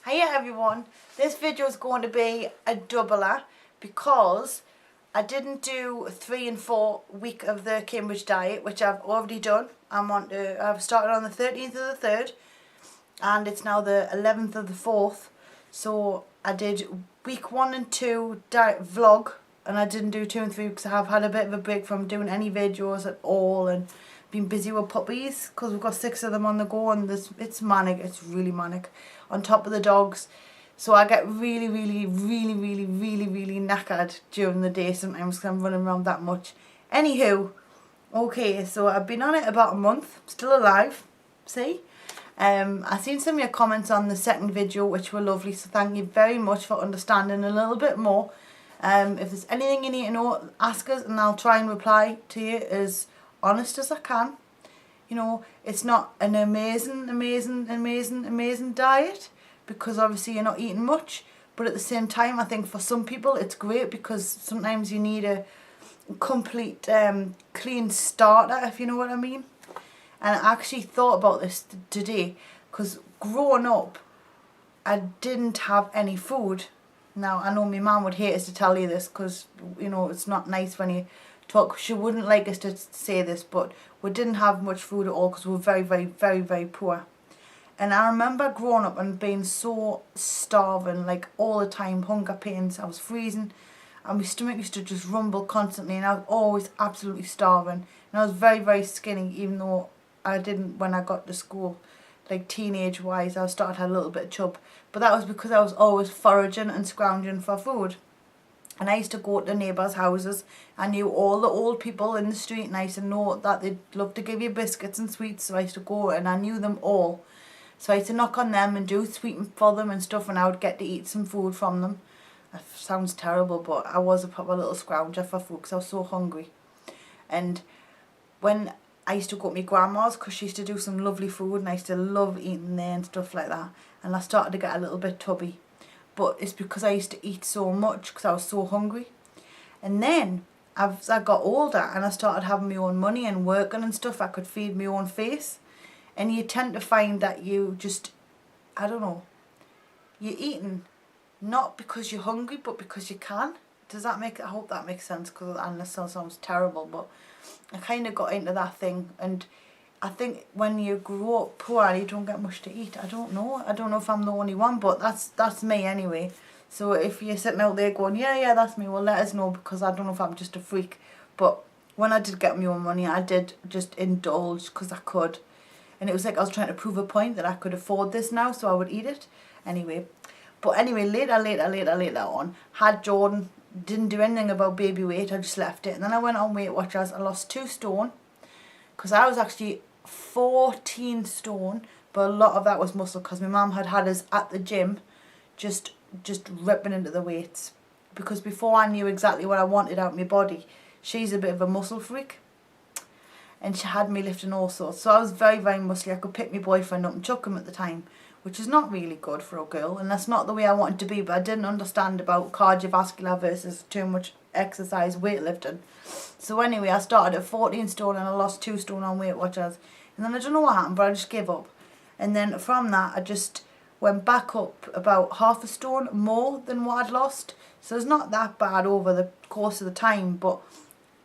Hiya everyone, this video is going to be a doubler because I didn't do 3 and 4 week of the Cambridge diet, which I've already done. I've started on the 13th of the 3rd and it's now the 11th of the 4th. So I did week 1 and 2 diet vlog, and I didn't do 2 and 3 because I have had a bit of a break from doing any videos at all and been busy with puppies because we've got 6 of them on the go, and it's manic, it's really manic on top of the dogs. So I get really knackered during the day sometimes because I'm running around that much. Anywho, okay, so I've been on it about a month, still alive, see? I've seen some of your comments on the second video which were lovely, so thank you very much for understanding a little bit more. If there's anything you need to know, ask us and I'll try and reply to you as honest as I can. You know, it's not an amazing diet because obviously you're not eating much, but at the same time I think for some people it's great because sometimes you need a complete clean starter, if you know what I mean. And I actually thought about this today because growing up I didn't have any food. Now I know my mum would hate us to tell you this because, you know, it's not nice when you talk. She wouldn't like us to say this, but we didn't have much food at all because we were very poor. And I remember growing up and being so starving, like all the time, hunger pains. I was freezing and my stomach used to just rumble constantly, and I was always absolutely starving. And I was very skinny, even though I didn't when I got to school. Like teenage wise, I started to have a little bit of chub, but that was because I was always foraging and scrounging for food. And I used to go to neighbours' houses. I knew all the old people in the street and I used to know that they'd love to give you biscuits and sweets, so I used to go and I knew them all. So I used to knock on them and do sweets for them and stuff, and I would get to eat some food from them. That sounds terrible, but I was a proper little scrounger for food because I was so hungry. And when I used to go to my grandma's because she used to do some lovely food and I used to love eating there and stuff like that, and I started to get a little bit tubby. But it's because I used to eat so much because I was so hungry. And then as I got older and I started having my own money and working and stuff, I could feed my own face. And you tend to find that you just, I don't know, you're eating not because you're hungry but because you can. Does that make, I hope that makes sense, because that sounds terrible, but I kind of got into that thing. And I think when you grow up poor and you don't get much to eat, I don't know if I'm the only one, but that's me anyway. So if you're sitting out there going, yeah, that's me, well, let us know, because I don't know if I'm just a freak. But when I did get my own money, I did just indulge because I could. And it was like I was trying to prove a point that I could afford this now, so I would eat it. Anyway, later on, had Jordan, didn't do anything about baby weight, I just left it. And then I went on Weight Watchers, I lost 2 stone, because I was actually 14 stone, but a lot of that was muscle because my mum had us at the gym just ripping into the weights, because before I knew exactly what I wanted out of my body, she's a bit of a muscle freak and she had me lifting all sorts. So I was very muscly. I could pick my boyfriend up and chuck him at the time, which is not really good for a girl, and that's not the way I wanted to be, but I didn't understand about cardiovascular versus too much exercise weightlifting. So anyway, I started at 14 stone and I lost 2 stone on Weight Watchers. And then I don't know what happened, but I just gave up. And then from that, I just went back up about half a stone more than what I'd lost. So it's not that bad over the course of the time, but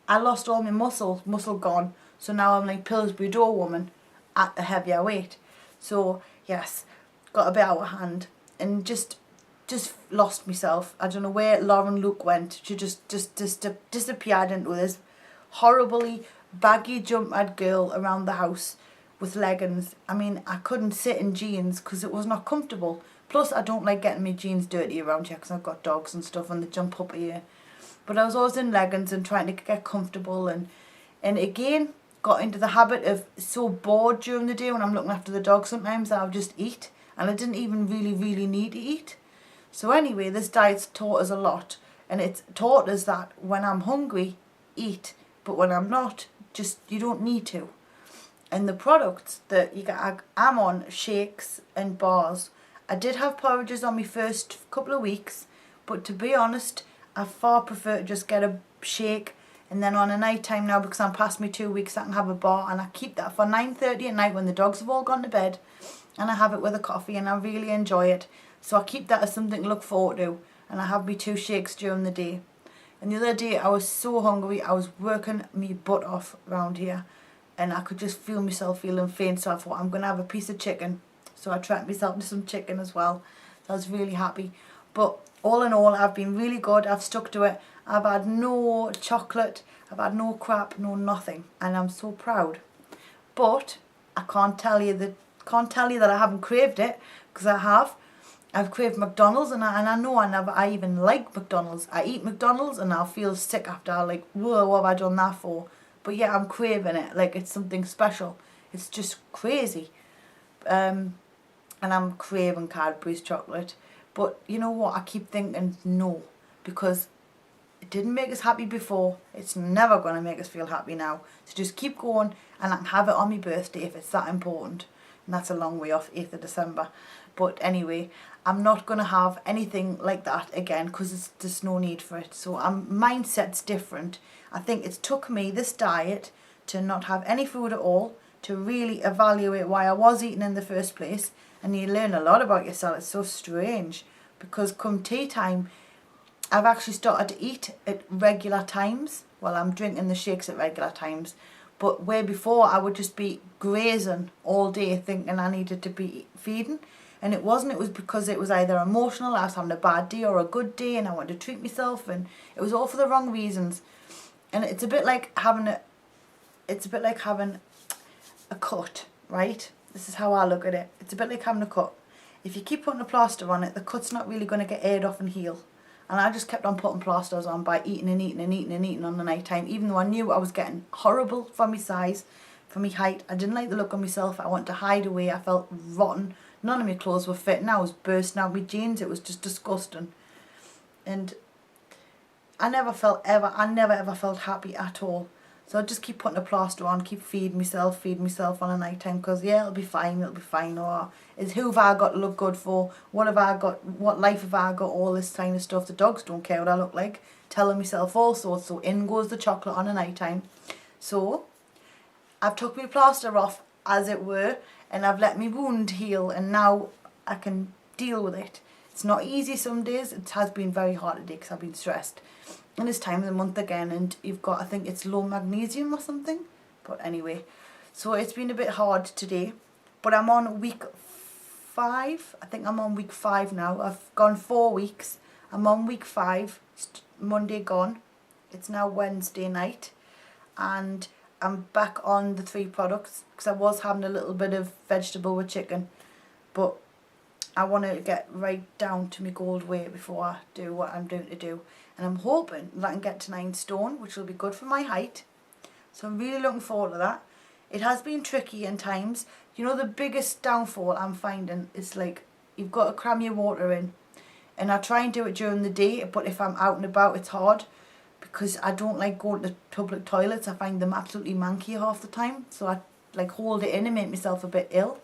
I lost all my muscle gone. So now I'm like Pillsbury Dough woman at a heavier weight. So yes, got a bit out of hand and just lost myself. I don't know where Lauren Luke went. She just disappeared into this horribly baggy jump-ad girl around the house with leggings. I mean, I couldn't sit in jeans because it was not comfortable. Plus, I don't like getting my jeans dirty around here because I've got dogs and stuff and they jump up here. But I was always in leggings and trying to get comfortable, and again got into the habit of so bored during the day when I'm looking after the dog sometimes that I'll just eat, and I didn't even really need to eat. So anyway, this diet's taught us a lot, and it's taught us that when I'm hungry, eat, but when I'm not, just you don't need to. And the products that you get, I'm on shakes and bars. I did have porridges on my first couple of weeks, but to be honest, I far prefer to just get a shake, and then on a night time now, because I'm past my 2 weeks, I can have a bar, and I keep that for 9:30 at night when the dogs have all gone to bed, and I have it with a coffee and I really enjoy it. So I keep that as something to look forward to, and I have me 2 shakes during the day. And the other day I was so hungry, I was working me butt off around here, and I could just feel myself feeling faint, so I thought I'm going to have a piece of chicken. So I treated myself to some chicken as well. So I was really happy. But all in all, I've been really good. I've stuck to it. I've had no chocolate, I've had no crap, no nothing, and I'm so proud. But I can't tell you that I haven't craved it, because I have. I've craved McDonald's, and I know I even like McDonald's. I eat McDonald's and I'll feel sick after. I'm like, whoa, what have I done that for? But yeah, I'm craving it like it's something special. It's just crazy. And I'm craving Cadbury's chocolate. But you know what? I keep thinking no, because it didn't make us happy before. It's never going to make us feel happy now. So just keep going, and I can have it on my birthday if it's that important. And that's a long way off, 8th of December. But anyway, I'm not going to have anything like that again, because there's no need for it. So mindset's different. I think it's took me, this diet, to not have any food at all, to really evaluate why I was eating in the first place. And you learn a lot about yourself. It's so strange, because come tea time, I've actually started to eat at regular times. Well, I'm drinking the shakes at regular times. But where before I would just be grazing all day thinking I needed to be feeding. And it wasn't. It was because it was either emotional, I was having a bad day, or a good day, and I wanted to treat myself. And it was all for the wrong reasons. And it's a bit like having a cut, right? This is how I look at it. It's a bit like having a cut. If you keep putting a plaster on it, the cut's not really going to get aired off and heal. And I just kept on putting plasters on by eating and eating and eating and eating on the night time, even though I knew I was getting horrible for my size, for my height. I didn't like the look of myself. I wanted to hide away. I felt rotten. None of my clothes were fitting. I was bursting out my jeans. It was just disgusting. And I never ever felt happy at all. So I just keep putting a plaster on, keep feeding myself on a night time, because yeah, it'll be fine. Or who have I got to look good for? What have I got? What life have I got? All this kind of stuff. The dogs don't care what I look like. Telling myself all sorts. So in goes the chocolate on a night time. So I've took my plaster off, as it were, and I've let my wound heal, and now I can deal with it. It's not easy some days. It has been very hard today because I've been stressed. And it's time of the month again, and you've got, I think it's low magnesium or something. But anyway, so it's been a bit hard today. But I'm on week 5. I think I'm on week 5 now. I've gone 4 weeks. I'm on week 5. Monday gone. It's now Wednesday night. And I'm back on the 3 products, because I was having a little bit of vegetable with chicken. But I want to get right down to my gold weight before I do what I'm doing to do. And I'm hoping that I can get to 9 stone, which will be good for my height. So I'm really looking forward to that. It has been tricky in times. You know, the biggest downfall I'm finding is like, you've got to cram your water in. And I try and do it during the day, but if I'm out and about, it's hard. Because I don't like going to public toilets. I find them absolutely manky half the time. So I like hold it in and make myself a bit ill.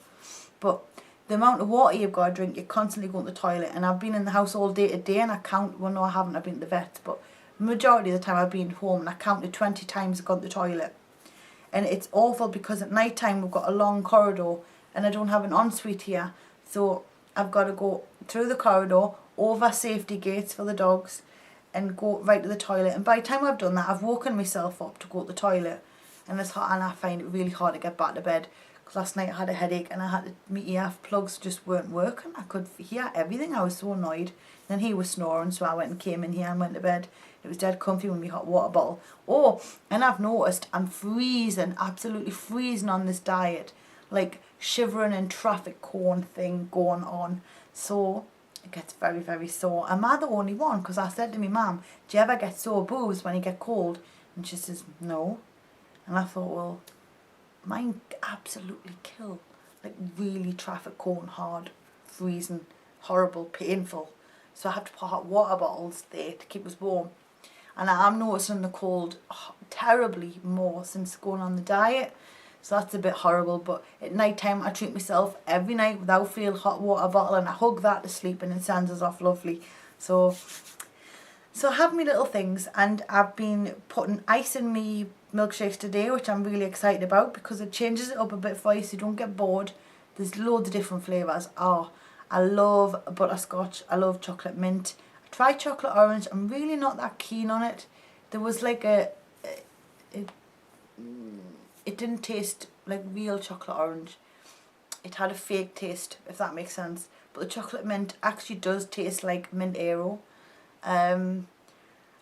But the amount of water you've got to drink, you're constantly going to the toilet. And I've been in the house all day today, and I count, well no I haven't, I've been to the vet, but the majority of the time I've been home, and I counted 20 times I've gone to the toilet. And it's awful, because at night time we've got a long corridor, and I don't have an ensuite here. So I've got to go through the corridor, over safety gates for the dogs, and go right to the toilet. And by the time I've done that, I've woken myself up to go to the toilet. And it's hard, and I find it really hard to get back to bed. Last night I had a headache, and I had my ear plugs just weren't working. I could hear everything. I was so annoyed. Then he was snoring, so I went and came in here and went to bed. It was dead comfy with my hot water bottle. Oh, and I've noticed I'm freezing, absolutely freezing on this diet. Like shivering and traffic cone thing going on. So it gets very, very sore. Am I the only one? Because I said to my mum, do you ever get sore boobs when you get cold? And she says, no. And I thought, well, mine absolutely kill. Like really traffic cone hard, freezing, horrible, painful. So I have to put hot water bottles there to keep us warm. And I'm noticing the cold terribly more since going on the diet. So that's a bit horrible. But at night time I treat myself every night without fail hot water bottle, and I hug that to sleep, and it sends us off lovely. So I have my little things, and I've been putting ice in me milkshakes today, which I'm really excited about, because it changes it up a bit for you so you don't get bored. There's loads of different flavours. Oh, I love butterscotch. I love chocolate mint. I tried chocolate orange. I'm really not that keen on it. There was like it didn't taste like real chocolate orange. It had a fake taste, if that makes sense. But the chocolate mint actually does taste like mint Aero. And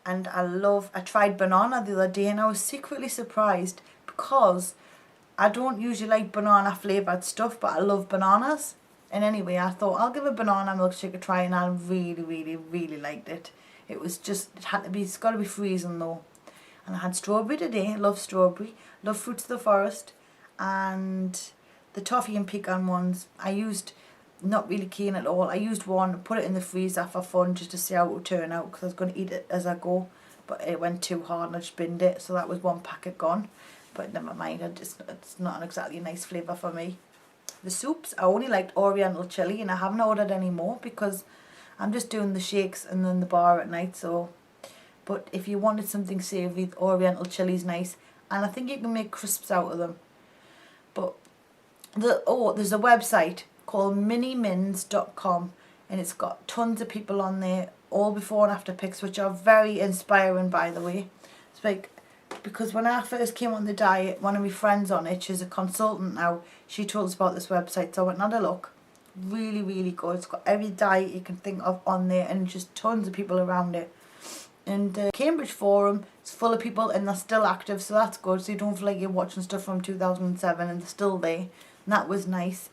I tried banana the other day and I was secretly surprised because I don't usually like banana flavoured stuff, but I love bananas. And anyway, I thought I'll give a banana milkshake a try, and I really, really, really liked it. It's got to be freezing though. And I had strawberry today. I love strawberry. Love Fruits of the Forest. And the toffee and pecan ones, I used, not really keen at all. I used one, put it in the freezer for fun just to see how it would turn out because I was going to eat it as I go. But it went too hard and I just binned it. So that was one packet gone. But never mind, it's not exactly a nice flavour for me. The soups, I only liked Oriental chili and I haven't ordered any more because I'm just doing the shakes and then the bar at night. So, but if you wanted something savoury, Oriental chili's nice. And I think you can make crisps out of them. But there's a website called minimins.com and it's got tons of people on there, all before and after pics, which are very inspiring, by the way. It's like, because when I first came on the diet, one of my friends on it, she's a consultant now, she told us about this website, so I went and had a look. Really, really good. It's got every diet you can think of on there and just tons of people around it. And the Cambridge Forum is full of people and they're still active, so that's good. So you don't feel like you're watching stuff from 2007 and they're still there. And that was nice.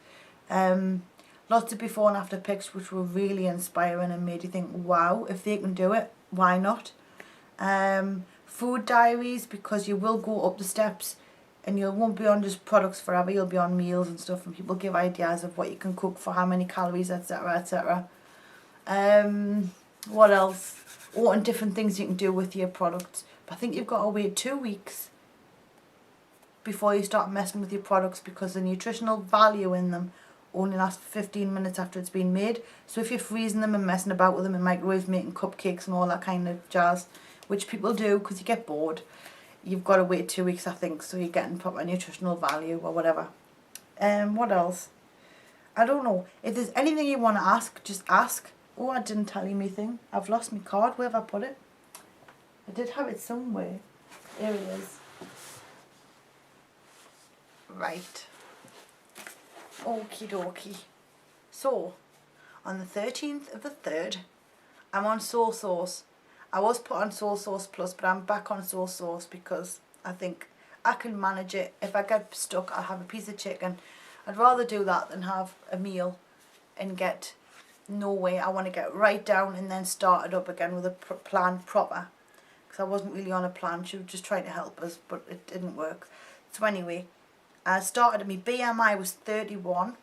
Lots of before and after pics which were really inspiring and made you think, wow, if they can do it, why not? Food diaries, because you will go up the steps and you won't be on just products forever, you'll be on meals and stuff, and people give ideas of what you can cook for how many calories, etc, etc. What else? Oh, and different things you can do with your products. But I think you've got to wait 2 weeks before you start messing with your products because the nutritional value in them only lasts 15 minutes after it's been made. So if you're freezing them and messing about with them in microwaves, making cupcakes and all that kind of jazz, which people do because you get bored, you've got to wait 2 weeks, I think, so you're getting proper nutritional value or whatever. What else? I don't know. If there's anything you want to ask, just ask. Oh, I didn't tell you my thing. I've lost my card. Where have I put it? I did have it somewhere. There it is. Right. Okie dokie. So, on the 13th of the 3rd, I'm on Soul Sauce. I was put on Soul Sauce Plus, but I'm back on Soul Sauce because I think I can manage it. If I get stuck, I'll have a piece of chicken. I'd rather do that than have a meal and get nowhere. I want to get right down and then start it up again with a plan proper. Because I wasn't really on a plan. She was just trying to help us, but it didn't work. So anyway, I started, my BMI was 31.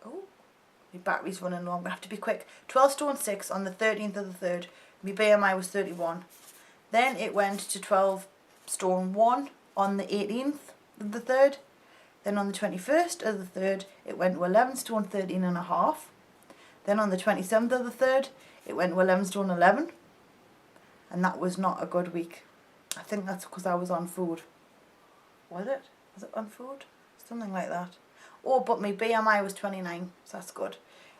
Oh, my battery's running low. I'm going to have to be quick. 12 stone 6 on the 13th of the 3rd. My BMI was 31. Then it went to 12 stone 1 on the 18th of the 3rd. Then on the 21st of the 3rd, it went to 11 stone 13 and a half. Then on the 27th of the 3rd, it went to 11 stone 11. And that was not a good week. I think that's because I was on food. Was it? Was it on food? Something like that. Oh, but my BMI was 29, so that's good.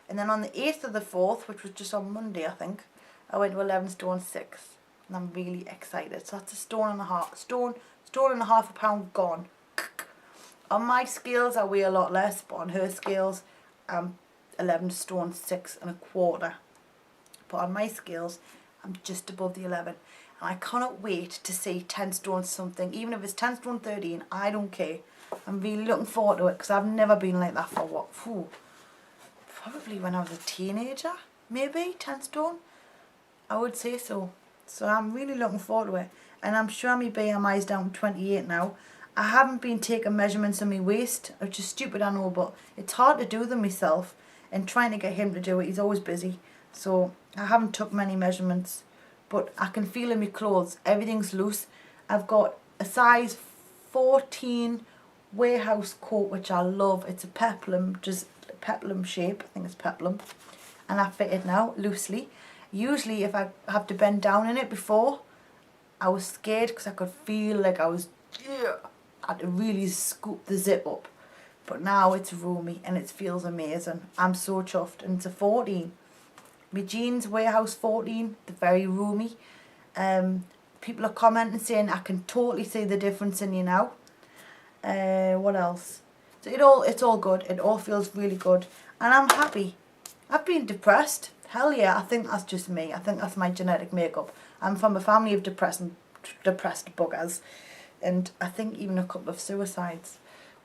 And then on the 8th of the 4th, which was just on Monday, I think, I went to 11 stone 6. And I'm really excited. So that's a stone and a half a pound gone. On my scales, I weigh a lot less, but on her scales, I'm 11 stone 6 and a quarter. But on my scales, I'm just above the 11. And I cannot wait to see 10 stone something. Even if it's 10 stone 13, I don't care. I'm really looking forward to it because I've never been like that for what? Probably when I was a teenager, maybe 10 stone. I would say so. So I'm really looking forward to it. And I'm sure my BMI is down to 28 now. I haven't been taking measurements of my waist, which is stupid, I know, but it's hard to do them myself. And trying to get him to do it, he's always busy. So I haven't took many measurements. But I can feel in my clothes, everything's loose. I've got a size 14 warehouse coat, which I love. It's a peplum, just peplum shape. I think it's peplum. And I fit it now, loosely. Usually if I have to bend down in it before, I was scared because I could feel like I had to really scoop the zip up. But now it's roomy and it feels amazing. I'm so chuffed. And it's a 14. My jeans Warehouse 14. They're very roomy. People are commenting saying I can totally see the difference in you now. What else? So it's all good. It all feels really good. And I'm happy. I've been depressed. Hell yeah, I think that's just me. I think that's my genetic makeup. I'm from a family of depressed buggers. And I think even a couple of suicides,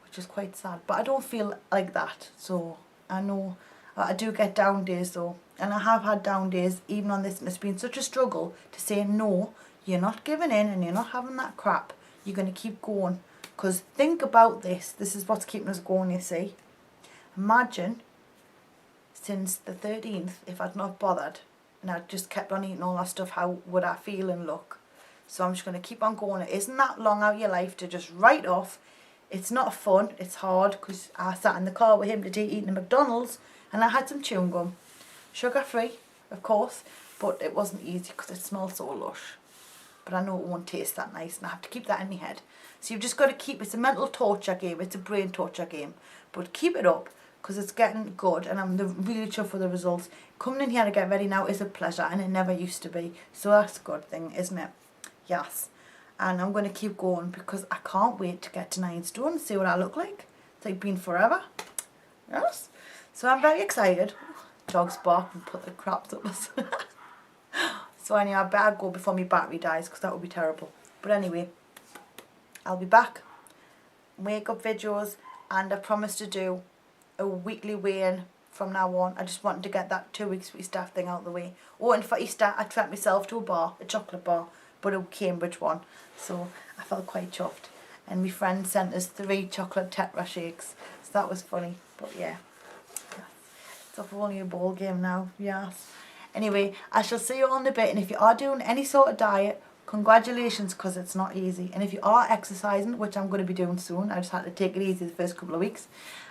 which is quite sad. But I don't feel like that. So I know I do get down days though. And I have had down days even on this. And it's been such a struggle to say no, you're not giving in and you're not having that crap. You're going to keep going. Because think about this. This is what's keeping us going, you see. Imagine since the 13th, if I'd not bothered and I'd just kept on eating all that stuff, how would I feel and look? So I'm just going to keep on going. It isn't that long out of your life to just write off. It's not fun. It's hard because I sat in the car with him today eating a McDonald's and I had some chewing gum. Sugar free, of course, but it wasn't easy because it smells so lush. But I know it won't taste that nice and I have to keep that in my head. So you've just got to keep, it's a mental torture game, it's a brain torture game. But keep it up because it's getting good and I'm really chuffed with the results. Coming in here to get ready now is a pleasure and it never used to be. So that's a good thing, isn't it? Yes. And I'm going to keep going because I can't wait to get to 9 stone and see what I look like. It's like been forever. Yes. So I'm very excited. Dogs bark and put the craps up. So anyway, I better go before my battery dies because that would be terrible. But anyway, I'll be back. Makeup videos and I promise to do a weekly weigh-in from now on. I just wanted to get that 2 weeks for Easter thing out of the way. Oh, and for Easter I treated myself to a bar, a chocolate bar, but a Cambridge one. So I felt quite chuffed. And my friend sent us 3 chocolate Tetra shakes. So that was funny. But yeah. It's off only a ball game now. Yes. Anyway, I shall see you on the bit. And if you are doing any sort of diet, congratulations, because it's not easy. And if you are exercising, which I'm going to be doing soon, I just had to take it easy the first couple of weeks.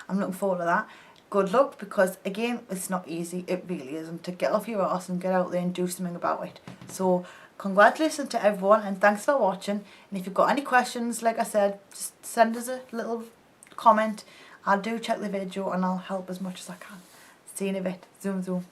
I'm looking forward to that. Good luck, because again, it's not easy. It really isn't, to get off your arse and get out there and do something about it. So congratulations to everyone and thanks for watching. And if you've got any questions, like I said, just send us a little comment. I'll do check the video and I'll help as much as I can. See you in a bit. Zoom zoom.